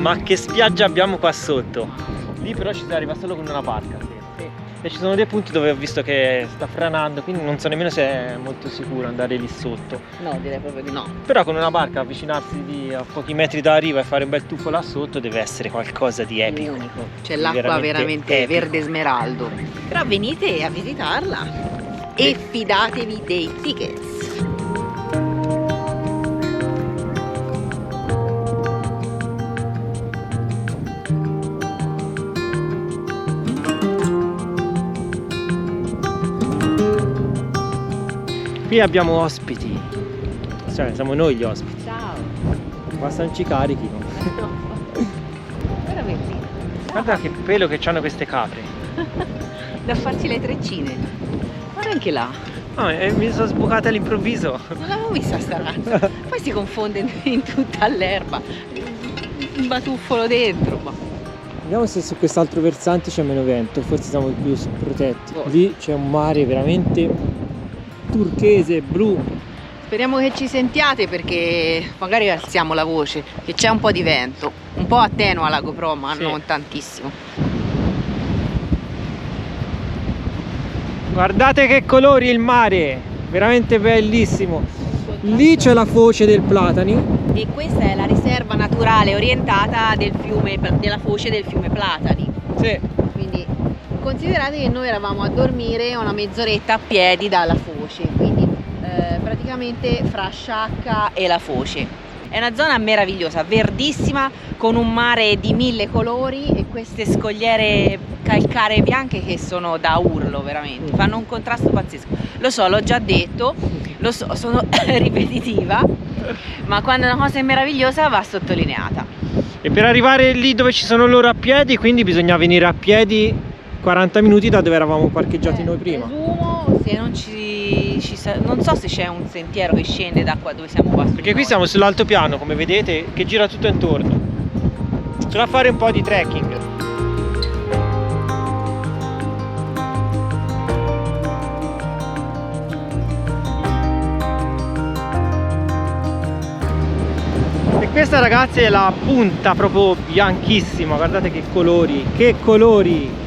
Ma che spiaggia abbiamo qua sotto? Lì però ci si arriva solo con una barca. E ci sono dei punti dove ho visto che sta franando, quindi non so nemmeno se è molto sicuro andare lì sotto. No, direi proprio di no. Però con una barca avvicinarsi a pochi metri dalla riva e fare un bel tuffo là sotto deve essere qualcosa di epico. Unico. C'è l'acqua veramente epico. verde smeraldo. Però venite a visitarla e fidatevi dei tickets. Qui abbiamo ospiti, cioè siamo noi gli ospiti. Ciao. Bastano ci carichi. No. Veramente. Guarda che pelo che hanno queste capre. Da farci le treccine. Guarda anche là. No, mi sono sbucate all'improvviso. Non l'avevo vista sta razza. Poi si confonde in tutta l'erba. Un batuffolo dentro. Ma... Vediamo se su quest'altro versante c'è meno vento, forse siamo più protetti. Lì c'è un mare veramente turchese, blu. Speriamo che ci sentiate perché magari alziamo la voce, che c'è un po' di vento, un po' attenua la GoPro, ma sì, non tantissimo. Guardate che colori il mare, veramente bellissimo. Lì c'è la foce del Platani. E questa è la riserva naturale orientata della foce del fiume Platani. Sì. Quindi considerate che noi eravamo a dormire una mezz'oretta a piedi dalla foce, quindi praticamente fra Sciacca e la foce. È una zona meravigliosa, verdissima, con un mare di 1000 colori e queste scogliere calcaree bianche che sono da urlo veramente, fanno un contrasto pazzesco. Lo so, l'ho già detto, lo so, sono ripetitiva, ma quando una cosa è meravigliosa va sottolineata. E per arrivare lì dove ci sono loro a piedi, quindi bisogna venire a piedi 40 minuti da dove eravamo parcheggiati noi prima. Presumo, se non so se c'è un sentiero che scende da qua dove siamo qua. Perché qui siamo sull'altopiano, come vedete, che gira tutto intorno. C'è da fare un po' di trekking. E questa, ragazzi, è la punta proprio bianchissima, guardate che colori, che colori!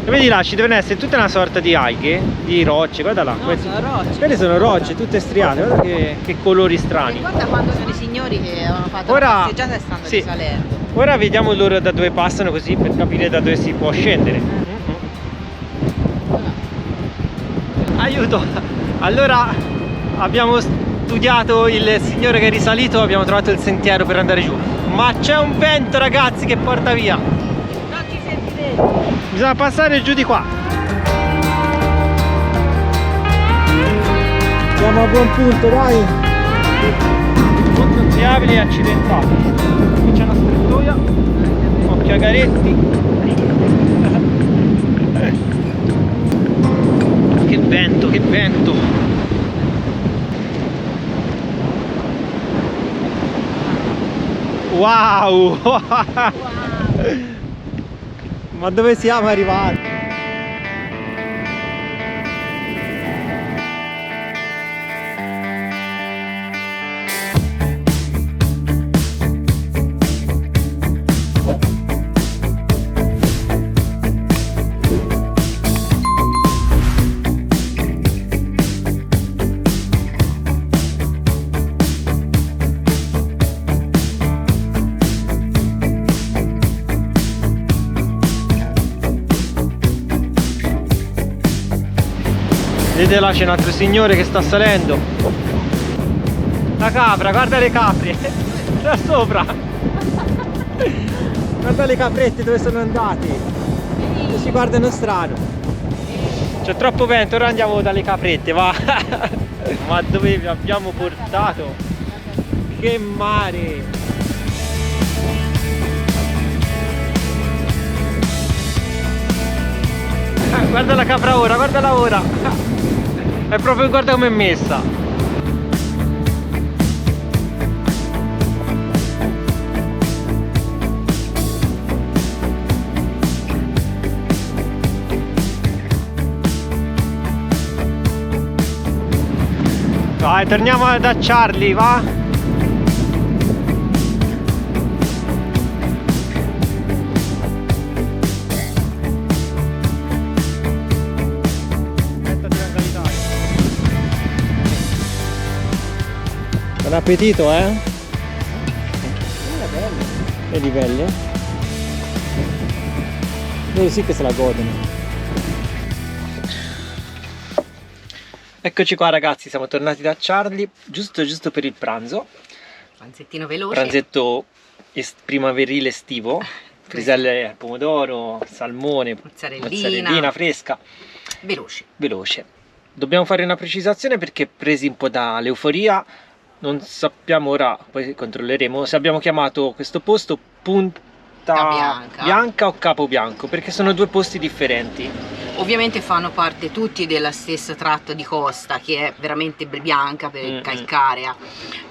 E vedi là, ci devono essere tutta una sorta di alghe, di rocce, guarda là. No, sono rocce. Quelle sono rocce, tutte striate, guarda che colori strani. Guarda quando sono i signori che avevano fatto Ora, la passeggiata e stanno sì, risalendo. Ora vediamo loro da dove passano, così per capire da dove si può scendere. Aiuto! Allora abbiamo studiato il signore che è risalito, abbiamo trovato il sentiero per andare giù. Ma c'è un vento, ragazzi, che porta via. Non ci sentirete. Bisogna passare giù di qua. Siamo a buon punto, dai. Consigliabili e accidentati. Qui c'è una strettoia. Occhio a garetti. Che vento, che vento. Wow. Ma dove siamo arrivati? Vedete là c'è un altro signore che sta salendo. La capra, guarda le capre da sopra. Guarda le caprette dove sono andate. Si guardano strano. C'è troppo vento, ora andiamo dalle caprette, va. Ma dove vi abbiamo portato? Che mare! Guarda la capra ora, guardala ora. È proprio, guarda com'è messa. Vai, torniamo da Charlie, va? Buon appetito, eh? Bello. Vedi belli? Loro sì che se la godono. Eccoci qua ragazzi, siamo tornati da Charlie giusto per il pranzo. Pranzettino veloce. Pranzetto primaverile estivo. Friselle al pomodoro, salmone, mozzarellina fresca. Veloce. Dobbiamo fare una precisazione perché presi un po' dall'euforia non sappiamo ora, poi controlleremo, se abbiamo chiamato questo posto Punta Bianca o Capo Bianco, perché sono due posti differenti. Ovviamente fanno parte tutti della stessa tratta di costa, che è veramente bianca per calcarea,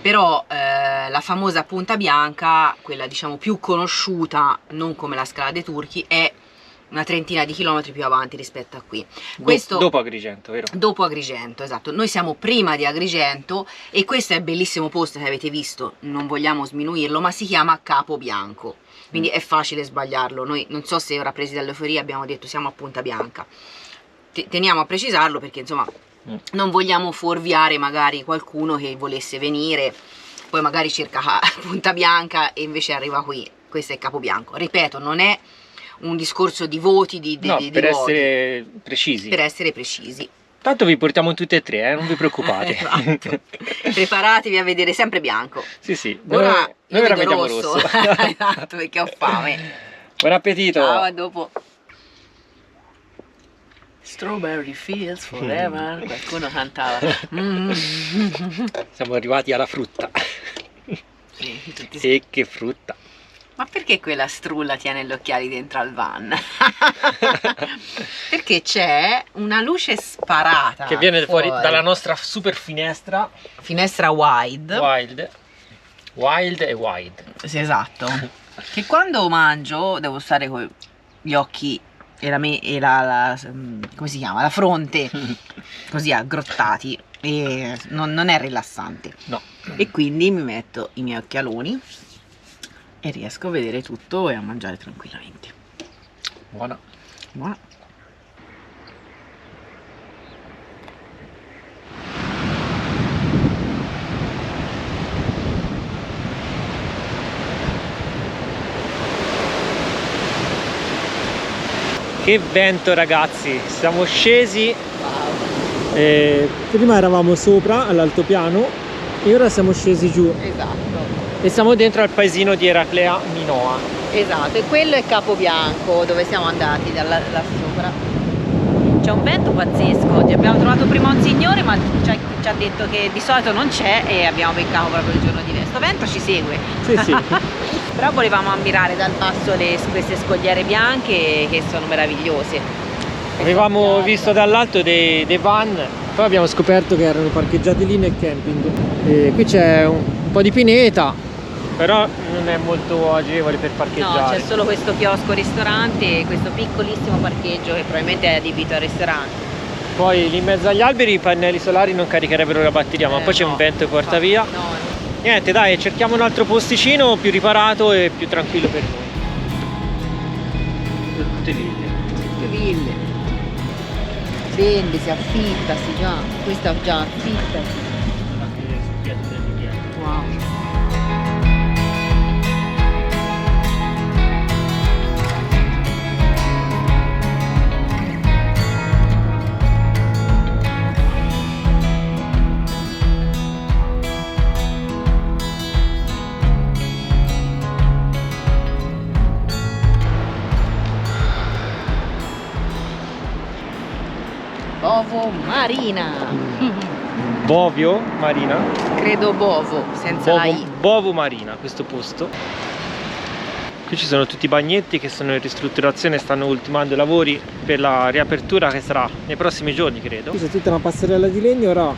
però la famosa Punta Bianca, quella diciamo più conosciuta, non come la Scala dei Turchi, è una trentina di chilometri più avanti rispetto a qui. Questo dopo Agrigento, vero? Dopo Agrigento, esatto. Noi siamo prima di Agrigento e questo è il bellissimo posto che avete visto, non vogliamo sminuirlo, ma si chiama Capo Bianco, quindi è facile sbagliarlo. Noi non so se ora presi dall'euforia abbiamo detto siamo a Punta Bianca. Teniamo a precisarlo perché insomma non vogliamo fuorviare magari qualcuno che volesse venire, poi magari cerca Punta Bianca e invece arriva qui. Questo è Capo Bianco. Ripeto, non è un discorso di voti, per essere precisi. Per essere precisi. Tanto vi portiamo tutti e tre, non vi preoccupate. Esatto. Preparatevi a vedere sempre bianco. Sì. Ora noi ora vediamo rosso. Esatto, perché ho fame. Buon appetito. Ciao, a dopo. Strawberry Fields Forever. Qualcuno cantava. Siamo arrivati alla frutta. Sì, E che frutta. Ma perché quella strulla tiene gli occhiali dentro al van? Perché c'è una luce sparata che viene fuori dalla nostra super finestra. Finestra wide. Wild e wide. Sì, esatto. Che quando mangio devo stare con gli occhi e come si chiama? La fronte così aggrottati e non è rilassante. No. E quindi mi metto i miei occhialoni e riesco a vedere tutto e a mangiare tranquillamente. Buona. Che vento ragazzi, siamo scesi. Prima eravamo sopra all'altopiano e ora siamo scesi giù. Esatto. E siamo dentro al paesino di Eraclea Minoa. Esatto, e quello è Capo Bianco, dove siamo andati da sopra. C'è un vento pazzesco, ti abbiamo trovato prima un signore ma ci ha detto che di solito non c'è e abbiamo beccato proprio il giorno di questo vento ci segue. Sì. Però volevamo ammirare dal basso queste scogliere bianche che sono meravigliose. Avevamo visto dall'alto dei van, poi abbiamo scoperto che erano parcheggiati lì nel camping. E qui c'è un po' di pineta, però non è molto agevole per parcheggiare. No, c'è solo questo chiosco ristorante e questo piccolissimo parcheggio che probabilmente è adibito al ristorante. Poi lì in mezzo agli alberi i pannelli solari non caricherebbero la batteria, ma poi c'è un vento che porta via. No. Niente, dai, cerchiamo un altro posticino più riparato e più tranquillo per noi. Tutte ville. Vende, si affitta, questa già affitta. Wow. Bovo Marina. Bovio Marina? Credo Bovo, senza la I. Bovo Marina, questo posto. Qui ci sono tutti i bagnetti che sono in ristrutturazione, stanno ultimando i lavori per la riapertura che sarà nei prossimi giorni, credo. Qui c'è tutta una passerella di legno, ora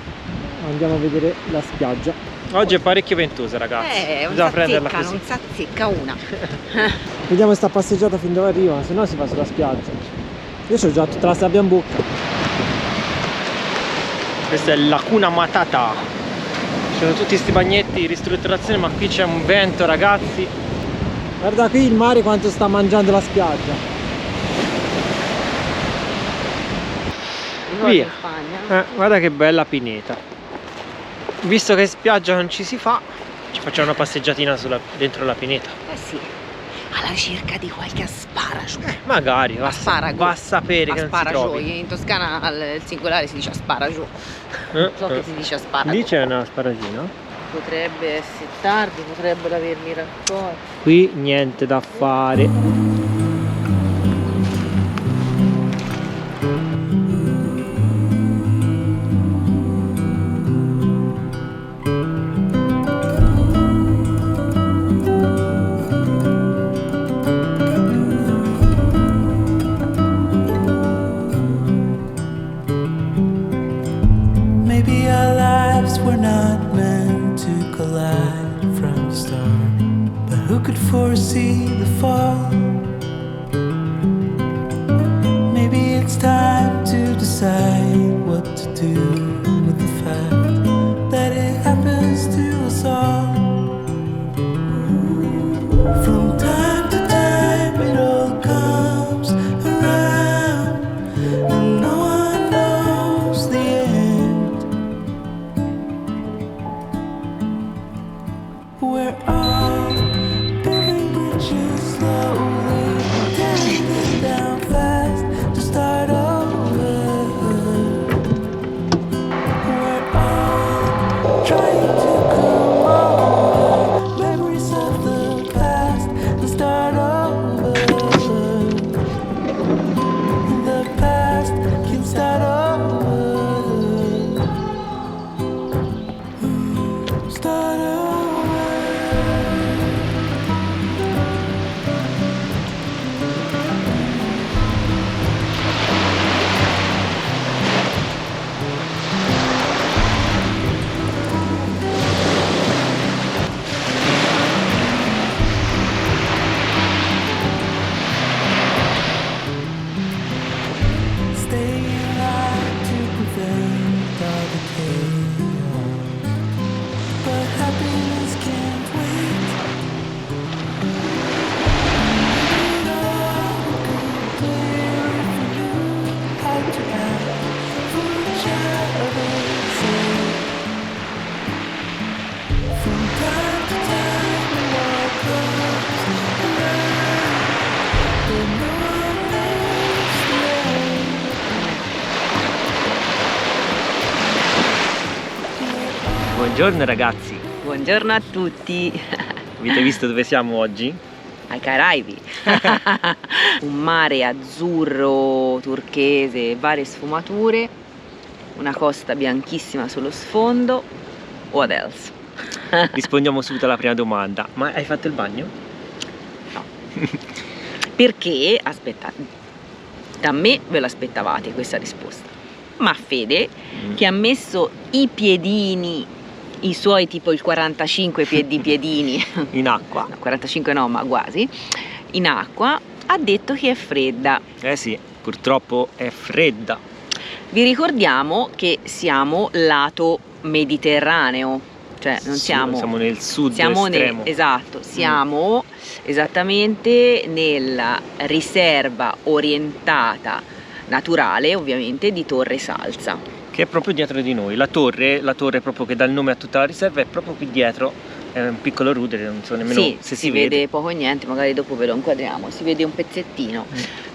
andiamo a vedere la spiaggia. Oggi è parecchio ventosa, ragazzi. Non si azzecca una. Vediamo sta passeggiata fin dove arriva, se no si fa sulla spiaggia. Io ho già tutta la sabbia in bocca. Questa è Lacuna Matata. Ci sono tutti questi bagnetti di ristrutturazione, ma qui c'è un vento, ragazzi. Guarda qui il mare quanto sta mangiando la spiaggia. Via. Guarda che bella pineta. visto che spiaggia non ci si fa, ci facciamo una passeggiatina dentro la pineta. Eh sì, alla ricerca di qualche asparago. Magari, Asparago. va a sapere che non si Asparago, trovi. in Toscana al singolare si dice asparago. Non so che si dice asparago. Lì c'è una asparagina. Potrebbe essere tardi, potrebbero avermi raccolto. Qui niente da fare. Maybe our lives were not meant to collide from the start, but who could foresee the fall? Maybe it's time to decide what to do with the fact that it happens to us all. From time to time it all comes around, and no one knows the end. We're all building bridges slowly, tearing them down fast to start over. We're all trying to come over memories of the past and start over. The past can start over. Start over. Staying alive to prevent all the chaos, but happiness can't wait. It all would go clear if we knew how to act for each other's sake. From time to time it all comes around, but no one knows the end. Buongiorno ragazzi, Buongiorno a tutti. avete visto dove siamo oggi? Ai Caraibi. Un mare azzurro, turchese, varie sfumature, una costa bianchissima sullo sfondo. What else? Rispondiamo subito alla prima domanda. Ma hai fatto il bagno? No. Perché, aspetta, da me ve l'aspettavate questa risposta, ma Fede, che ha messo i piedini, i suoi tipo il 45 piedini, In acqua? no, 45 no, ma quasi, in acqua, ha detto che è fredda. Eh sì, purtroppo è fredda. Vi ricordiamo che siamo lato mediterraneo, cioè non siamo nel sud siamo estremo. esatto, siamo esattamente nella riserva orientata naturale, ovviamente, di Torre Salsa. Che è proprio dietro di noi. La torre proprio che dà il nome a tutta la riserva è proprio qui dietro. È un piccolo rudere, non so nemmeno Sì, se si vede poco e niente, magari dopo ve lo inquadriamo, si vede un pezzettino,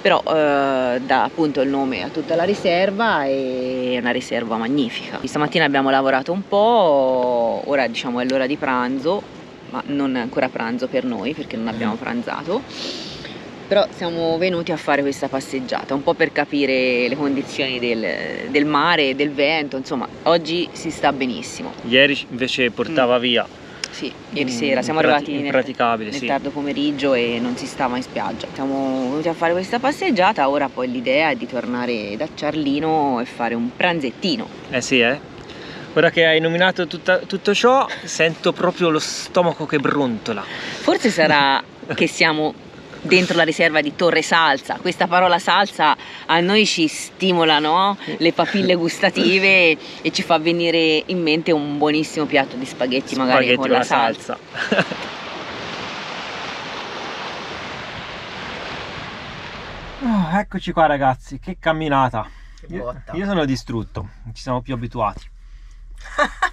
però dà appunto il nome a tutta la riserva, e è una riserva magnifica. Stamattina abbiamo lavorato un po', ora diciamo è l'ora di pranzo, ma non è ancora pranzo per noi perché non abbiamo pranzato, però siamo venuti a fare questa passeggiata un po' per capire le condizioni del mare, del vento, insomma oggi si sta benissimo. Ieri invece portava via. Sì, ieri sera siamo arrivati impraticabile, nel sì. tardo pomeriggio e non si stava in spiaggia. Siamo venuti a fare questa passeggiata, ora poi l'idea è di tornare da Ciarlino e fare un pranzettino. Eh sì, Ora che hai nominato tutto ciò, sento proprio lo stomaco che brontola. Forse sarà che siamo dentro la riserva di Torre Salsa. Questa parola salsa a noi ci stimola, no? Le papille gustative e ci fa venire in mente un buonissimo piatto di spaghetti magari con la salsa. Oh, eccoci qua ragazzi, che camminata. Che botta. Io sono distrutto, ci siamo più abituati.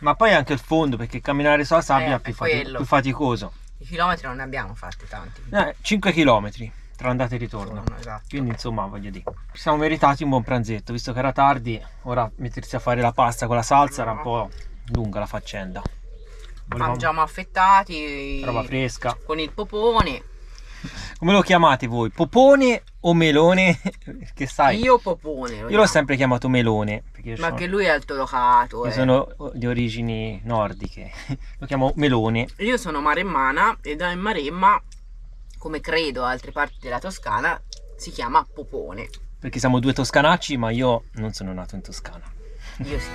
Ma poi anche il fondo, perché camminare sulla sabbia è è quello. più faticoso. I chilometri non ne abbiamo fatti tanti. 5 km tra andata e ritorno. Esatto. Quindi insomma, voglio dire, ci siamo meritati un buon pranzetto, visto che era tardi. Ora mettersi a fare la pasta con la salsa era un po' lunga la faccenda. Mangiamo affettati, roba fresca. con il popone. Come lo chiamate voi? Popone o melone? Che sai? Io popone. Io l'ho sempre chiamato melone. Perché io Ma sono, che lui è altolocato. io sono di origini nordiche. Lo chiamo melone. Io sono maremmana e da in Maremma, come credo altre parti della Toscana, si chiama popone. Perché siamo due toscanacci, ma io non sono nato in Toscana. Io sì.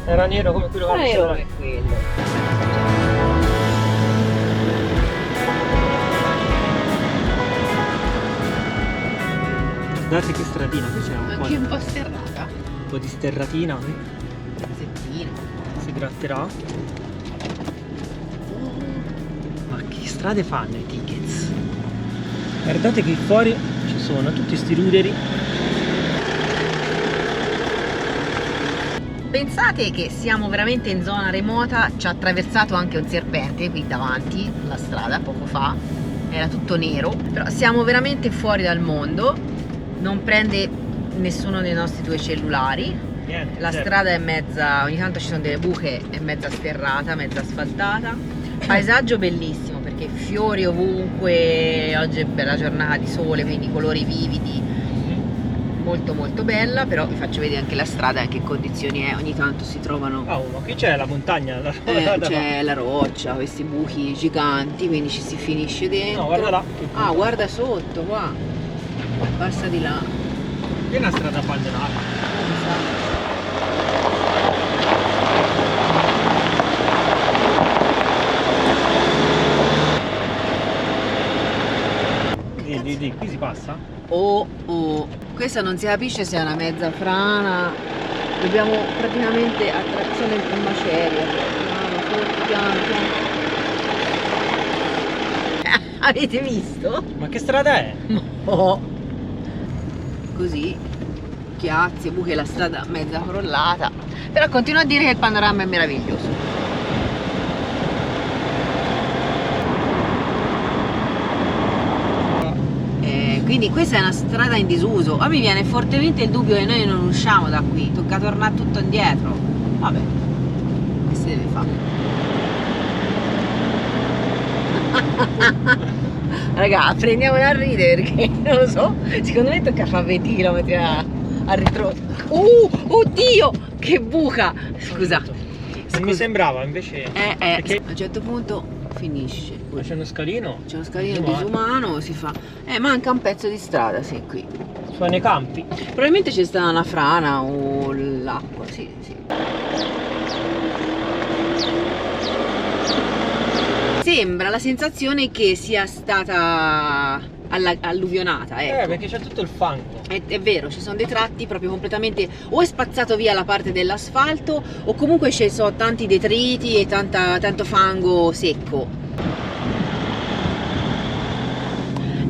Era nero come quello Non ero come quello. Guardate che stradina, qui c'è Anche un po' sterrata. un po' di sterratina. Settina. Si gratterà. Ma che strade fanno i tickets? Guardate che fuori ci sono tutti sti ruderi. Pensate che siamo veramente in zona remota, ci ha attraversato anche un serpente qui davanti alla strada poco fa, era tutto nero, però siamo veramente fuori dal mondo, non prende nessuno dei nostri due cellulari, Niente, la strada è mezza, ogni tanto ci sono delle buche, è mezza sterrata, mezza asfaltata, paesaggio bellissimo perché fiori ovunque, oggi è bella giornata di sole, quindi colori vividi. Molto molto bella, però vi faccio vedere anche la strada in che condizioni è, ogni tanto si trovano ma qui c'è la montagna. c'è la roccia, questi buchi giganti, quindi ci si finisce dentro. No, guarda là. Ah, guarda sotto qua, passa di là. Qui è una strada abbandonata. Di qui si passa? Oh, questa non si capisce se è una mezza frana, dobbiamo praticamente attrazione in maceria, piano. Avete visto? Ma che strada è? Oh. Così, chiazze, buche, la strada mezza crollata, però continuo a dire che il panorama è meraviglioso. Quindi questa è una strada in disuso. A me viene fortemente il dubbio che noi non usciamo da qui, tocca tornare tutto indietro. Vabbè, che si deve fare? Raga, prendiamola a ridere perché non lo so, secondo me tocca fare 20 km a ritroso. Oddio, che buca! Scusa. Non mi sembrava invece. Perché a un certo punto finisce. Ma c'è uno scalino? C'è uno scalino disumano, si fa. Manca un pezzo di strada, sì, qui. Sono nei campi. Probabilmente c'è stata una frana o l'acqua, sì. Sembra la sensazione che sia stata alluvionata, ecco. Perché c'è tutto il fango. È vero, ci sono dei tratti proprio completamente, o è spazzato via la parte dell'asfalto o comunque ci sono tanti detriti e tanto fango secco.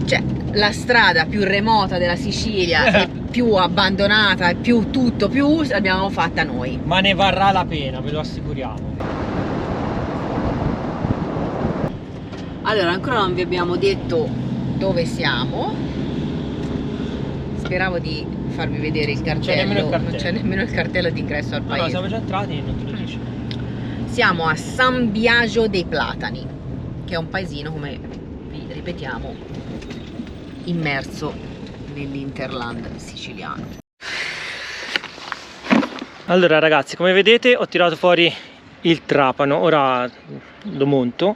Cioè, la strada più remota della Sicilia e più abbandonata e più tutto più l'abbiamo fatta noi. Ma ne varrà la pena, ve lo assicuriamo. Allora, ancora non vi abbiamo detto dove siamo. Speravo di farvi vedere il cartello. Non c'è nemmeno il cartello d'ingresso al paese. No, siamo già entrati e non te lo dice. Siamo a San Biagio dei Platani. che è un paesino, come vi ripetiamo, immerso nell'Interland siciliano. Allora ragazzi, come vedete ho tirato fuori il trapano, ora lo monto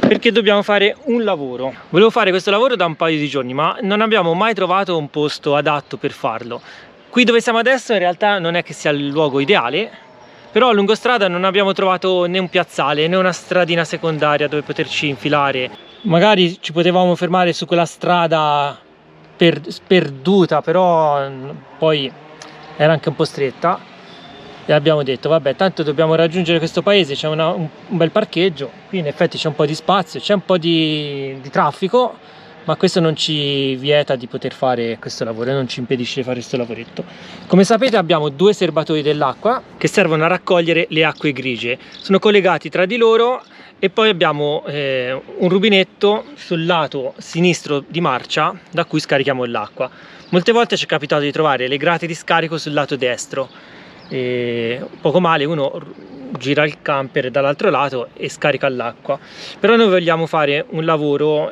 perché dobbiamo fare un lavoro. Volevo fare questo lavoro da un paio di giorni, ma non abbiamo mai trovato un posto adatto per farlo. Qui dove siamo adesso in realtà non è che sia il luogo ideale, però a lungostrada non abbiamo trovato né un piazzale né una stradina secondaria dove poterci infilare. Magari ci potevamo fermare su quella strada sperduta, però poi era anche un po' stretta. E abbiamo detto vabbè, tanto dobbiamo raggiungere questo paese, c'è un bel parcheggio, qui in effetti c'è un po' di spazio, c'è un po' di traffico, ma questo non ci vieta di poter fare questo lavoro e non ci impedisce di fare questo lavoretto. Come sapete abbiamo due serbatoi dell'acqua che servono a raccogliere le acque grigie, sono collegati tra di loro e poi abbiamo un rubinetto sul lato sinistro di marcia da cui scarichiamo l'acqua. Molte volte ci è capitato di trovare le grate di scarico sul lato destro. E poco male uno gira il camper dall'altro lato e scarica l'acqua, però noi vogliamo fare un lavoro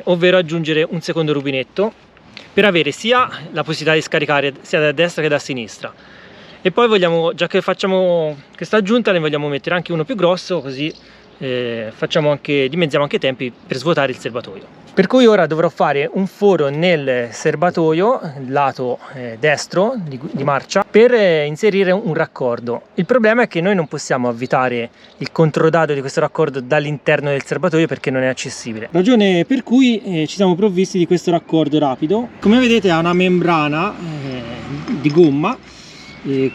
ovvero aggiungere un secondo rubinetto per avere sia la possibilità di scaricare sia da destra che da sinistra, e poi vogliamo, già che facciamo questa aggiunta, ne vogliamo mettere anche uno più grosso, così dimezziamo anche i tempi per svuotare il serbatoio. Per cui ora dovrò fare un foro nel serbatoio, lato destro di marcia, per inserire un raccordo. Il problema è che noi non possiamo avvitare il controdado di questo raccordo dall'interno del serbatoio perché non è accessibile. Ragione per cui ci siamo provvisti di questo raccordo rapido. Come vedete ha una membrana di gomma.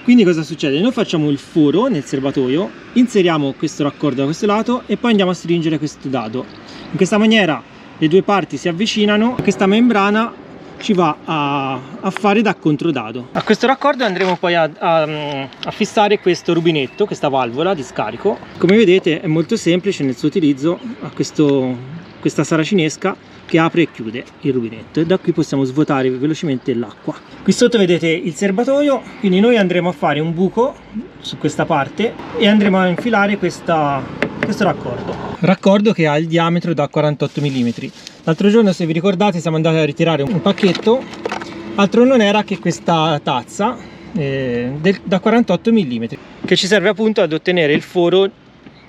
Quindi cosa succede? Noi facciamo il foro nel serbatoio, inseriamo questo raccordo da questo lato e poi andiamo a stringere questo dado. In questa maniera le due parti si avvicinano e questa membrana ci va a fare da controdado. A questo raccordo andremo poi a fissare questo rubinetto, questa valvola di scarico. Come vedete è molto semplice nel suo utilizzo, ha questa saracinesca che apre e chiude il rubinetto e da qui possiamo svuotare velocemente l'acqua. Qui sotto vedete il serbatoio, quindi noi andremo a fare un buco su questa parte e andremo a infilare questo raccordo che ha il diametro da 48 mm. L'altro giorno, se vi ricordate, siamo andati a ritirare un pacchetto, altro non era che questa tazza da 48 mm che ci serve appunto ad ottenere il foro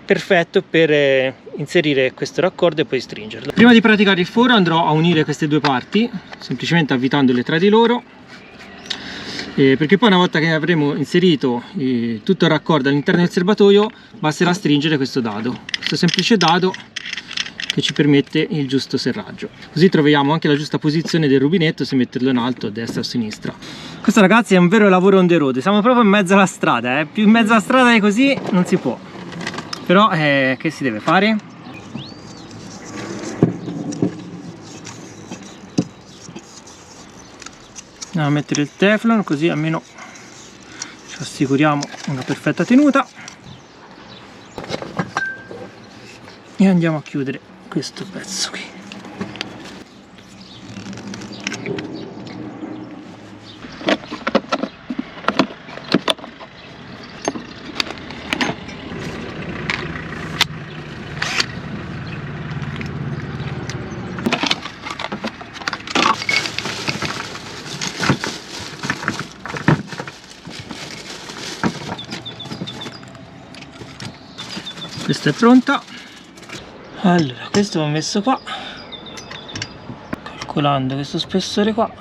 perfetto per inserire questo raccordo e poi stringerlo. Prima di praticare il foro andrò a unire queste due parti semplicemente avvitandole tra di loro, perché poi una volta che avremo inserito tutto il raccordo all'interno del serbatoio basterà stringere questo dado, questo semplice dado che ci permette il giusto serraggio, così troviamo anche la giusta posizione del rubinetto, se metterlo in alto, a destra o a sinistra. Questo ragazzi è un vero lavoro on the road, siamo proprio in mezzo alla strada, più in mezzo alla strada di così non si può. Però che si deve fare? Andiamo a mettere il Teflon così almeno ci assicuriamo una perfetta tenuta e andiamo a chiudere questo pezzo qui. Questa è pronta. Allora, questo l'ho messo qua, calcolando questo spessore qua.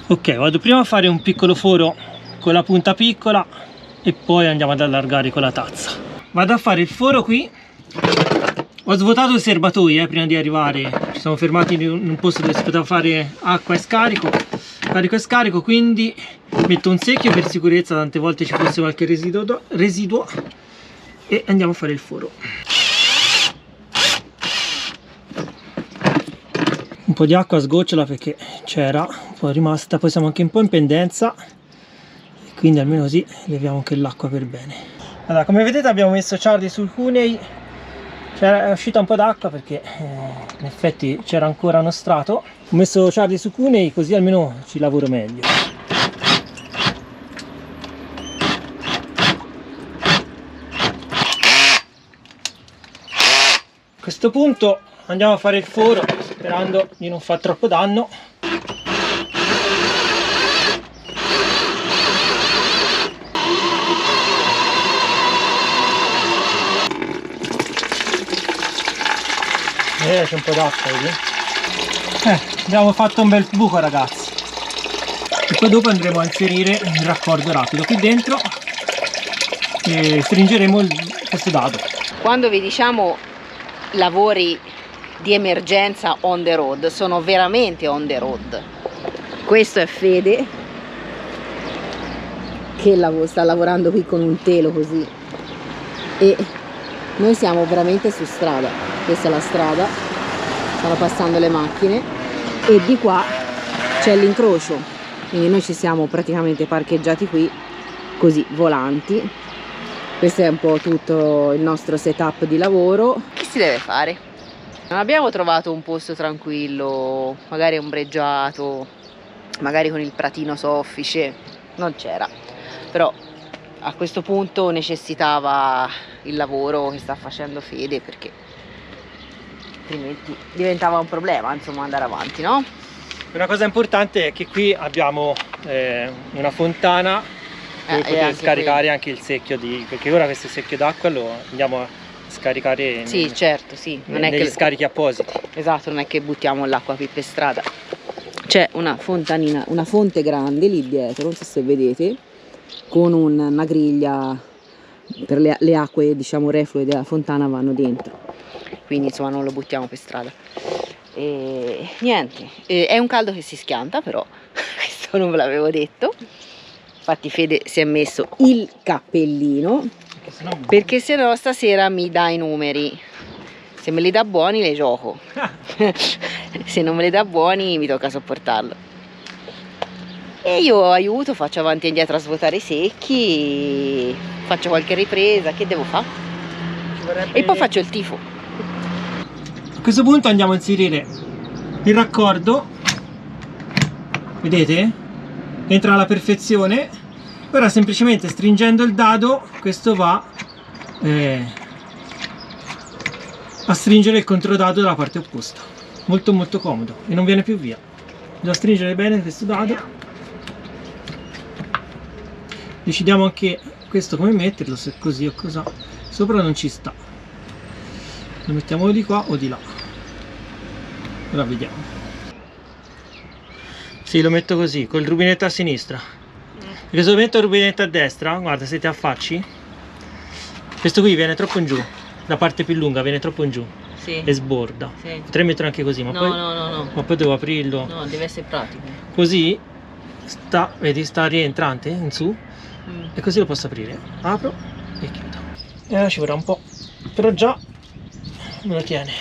Ok, vado prima a fare un piccolo foro con la punta piccola e poi andiamo ad allargare con la tazza. Vado a fare il foro qui. Ho svuotato il serbatoio prima di arrivare, ci siamo fermati in un posto dove si poteva fare acqua e scarico, carico e scarico, quindi metto un secchio per sicurezza, tante volte ci fosse qualche residuo e andiamo a fare il foro. Un po' di acqua sgocciola perché c'era un po' rimasta, poi siamo anche un po' in pendenza e quindi almeno così leviamo anche l'acqua per bene. Allora, come vedete abbiamo messo Charlie sul cunei, è uscita un po' d'acqua perché in effetti c'era ancora uno strato. Ho messo Charlie su cunei così almeno ci lavoro meglio. questo punto andiamo a fare il foro sperando di non far troppo danno. C'è un po' d'acqua, vedi? Abbiamo fatto un bel buco, ragazzi. E poi dopo andremo a inserire il raccordo rapido qui dentro e stringeremo questo dado. Quando vi diciamo lavori di emergenza on the road, sono veramente on the road. Questo è Fede che sta lavorando qui con un telo così, e noi siamo veramente su strada. Questa è la strada, stanno passando le macchine e di qua c'è l'incrocio, quindi noi ci siamo praticamente parcheggiati qui così, volanti. Questo è un po' tutto il nostro setup di lavoro. Che si deve fare? Non abbiamo trovato un posto tranquillo, magari ombreggiato, magari con il pratino soffice, non c'era, però a questo punto necessitava il lavoro che sta facendo Fede, perché altrimenti diventava un problema, insomma, andare avanti, no? Una cosa importante è che qui abbiamo una fontana dove poter scaricare anche il secchio perché ora questo secchio d'acqua lo andiamo a scaricare certo, sì. Non è negli che scarichi appositi. Esatto, non è che buttiamo l'acqua qui per strada. C'è una fontanina, una fonte grande lì dietro, non so se vedete, con una griglia per le acque, diciamo, reflue della fontana vanno dentro, quindi insomma non lo buttiamo per strada. E niente, è un caldo che si schianta, però questo non ve l'avevo detto. Infatti Fede si è messo il cappellino perché se no stasera mi dà i numeri. Se me li dà buoni le gioco, se non me li dà buoni mi tocca sopportarlo. E io aiuto, faccio avanti e indietro a svuotare i secchi, faccio qualche ripresa, che devo fare? E poi faccio il tifo. A questo punto andiamo a inserire il raccordo, vedete? Entra alla perfezione. Ora semplicemente stringendo il dado questo va a stringere il controdato dalla parte opposta. Molto molto comodo e non viene più via. Bisogna stringere bene questo dado. Decidiamo anche questo come metterlo, se così o così. Sopra non ci sta. Lo mettiamo di qua o di là. Ora vediamo. Sì, lo metto così, col rubinetto a sinistra. Perché se lo metto il rubinetto a destra, guarda, se ti affacci, questo qui viene troppo in giù. La parte più lunga viene troppo in giù. Sì. E sborda. Sì. Potrei mettere anche così, ma No, poi no. ma poi devo aprirlo. No, deve essere pratico. Così sta, vedi, sta rientrante in su. E così lo posso aprire. Apro e chiudo. E ora ci vorrà un po', però già me lo tiene.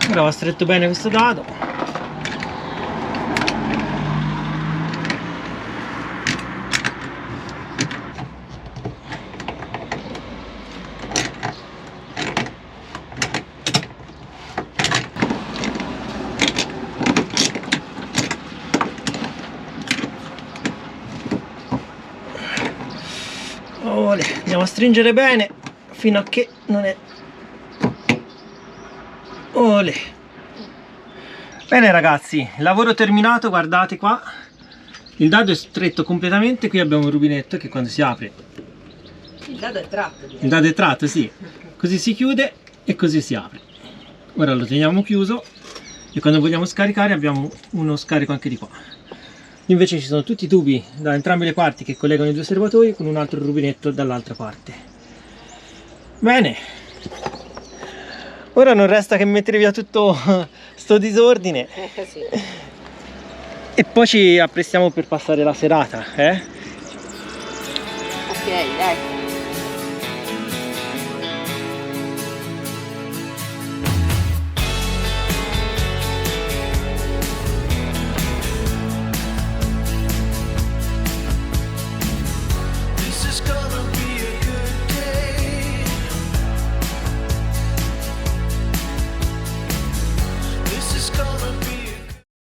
Ora va stretto bene questo dado. Andiamo a stringere bene fino a che non è. Olè. Bene ragazzi, lavoro terminato, guardate qua. Il dado è stretto completamente, qui abbiamo un rubinetto che quando si apre. Il dado è tratto. Il dado è tratto, sì. Così si chiude e così si apre. Ora lo teniamo chiuso e quando vogliamo scaricare abbiamo uno scarico anche di qua. Invece ci sono tutti i tubi da entrambe le parti che collegano i due serbatoi con un altro rubinetto dall'altra parte. Bene, ora non resta che mettere via tutto sto disordine Sì. e poi ci apprestiamo per passare la serata, Ok, dai. This is gonna be